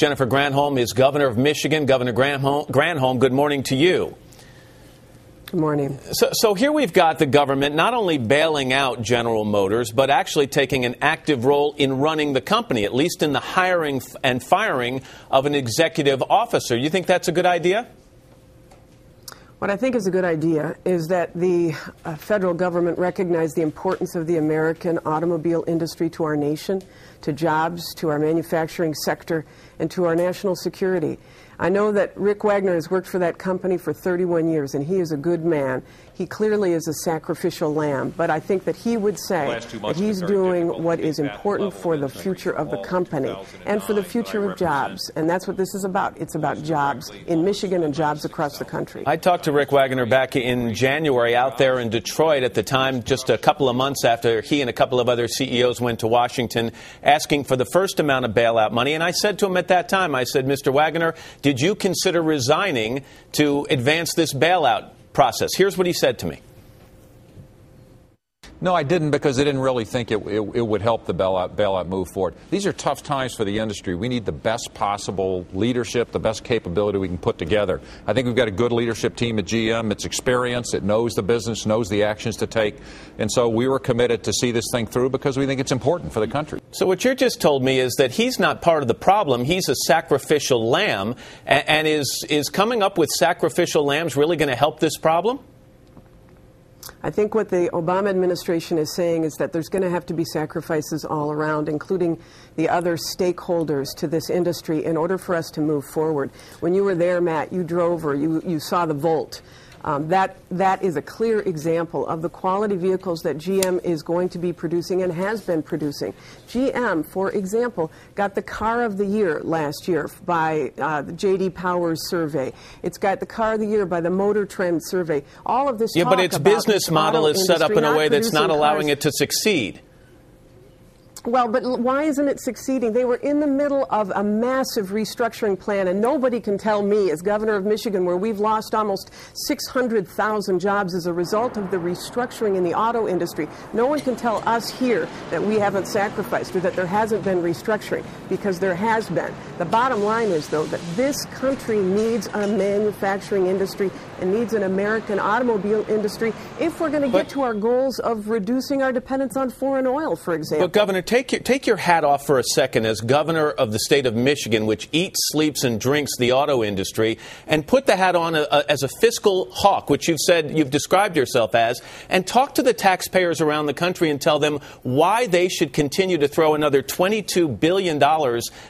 Jennifer Granholm is governor of Michigan. Governor Granholm, good morning to you. Good morning. So here we've got the government not only bailing out General Motors, but actually taking an active role in running the company, at least in the hiring and firing of an executive officer. You think that's a good idea? What I think is a good idea is that the federal government recognize the importance of the American automobile industry to our nation, to jobs, to our manufacturing sector, and to our national security. I know that Rick Wagner has worked for that company for 31 years, and he is a good man. He clearly is a sacrificial lamb, but I think that he would say that he's doing what is important for the future of the company and for the future of jobs. And that's what this is about. It's about jobs in Michigan and jobs across the country. I talked to Rick Wagner back in January out there in Detroit at the time, just a couple of months after he and a couple of other CEOs went to Washington asking for the first amount of bailout money. And I said to him at that time, I said, Mr. Wagner, did you consider resigning to advance this bailout process? Here's what he said to me. No, I didn't, because I didn't really think it would help the bailout move forward. These are tough times for the industry. We need the best possible leadership, the best capability we can put together. I think we've got a good leadership team at GM. It's experienced. It knows the business, knows the actions to take. And so we were committed to see this thing through because we think it's important for the country. So what you just told me is that he's not part of the problem. He's a sacrificial lamb. And is coming up with sacrificial lambs really going to help this problem? I think what the Obama administration is saying is that there's going to have to be sacrifices all around, including the other stakeholders to this industry, in order for us to move forward. When you were there, Matt, you drove or you saw the Volt. That is a clear example of the quality vehicles that GM is going to be producing and has been producing. GM, for example, got the Car of the Year last year by the J.D. Powers survey. It's got the Car of the Year by the Motor Trend survey. All of this talk about but its business model is set up in a way that's not allowing it to succeed. Well, but why isn't it succeeding? They were in the middle of a massive restructuring plan, and nobody can tell me, as governor of Michigan, where we've lost almost 600,000 jobs as a result of the restructuring in the auto industry, no one can tell us here that we haven't sacrificed or that there hasn't been restructuring, because there has been. The bottom line is, though, that this country needs a manufacturing industry and needs an American automobile industry if we're going to get to our goals of reducing our dependence on foreign oil, for example. But, Governor, take your hat off for a second as governor of the state of Michigan, which eats, sleeps, and drinks the auto industry, and put the hat on as a fiscal hawk, which you've described yourself as, and talk to the taxpayers around the country and tell them why they should continue to throw another $22 billion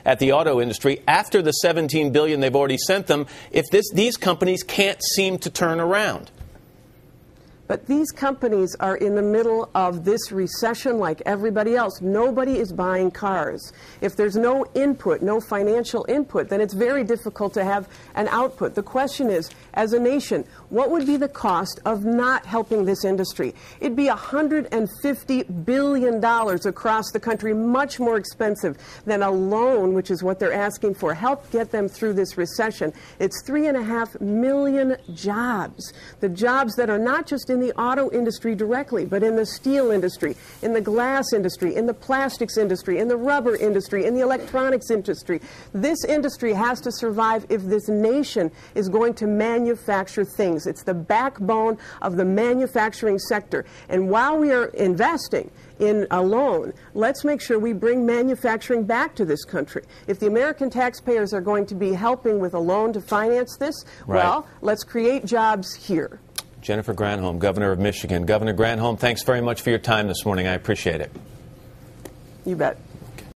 at the auto industry after the $17 billion they've already sent them if these companies can't seem to turn around. But these companies are in the middle of this recession like everybody else. Nobody is buying cars. If there's no input, no financial input, then it's very difficult to have an output. The question is, as a nation, what would be the cost of not helping this industry? It'd be $150 billion across the country, much more expensive than a loan, which is what they're asking for. Help get them through this recession. It's 3.5 million jobs. The jobs that are not just in the auto industry directly, but in the steel industry, in the glass industry, in the plastics industry, in the rubber industry, in the electronics industry. This industry has to survive if this nation is going to manufacture things. It's the backbone of the manufacturing sector. And while we are investing in a loan, let's make sure we bring manufacturing back to this country. If the American taxpayers are going to be helping with a loan to finance this, well, let's create jobs here. Jennifer Granholm, governor of Michigan. Governor Granholm, thanks very much for your time this morning. I appreciate it. You bet.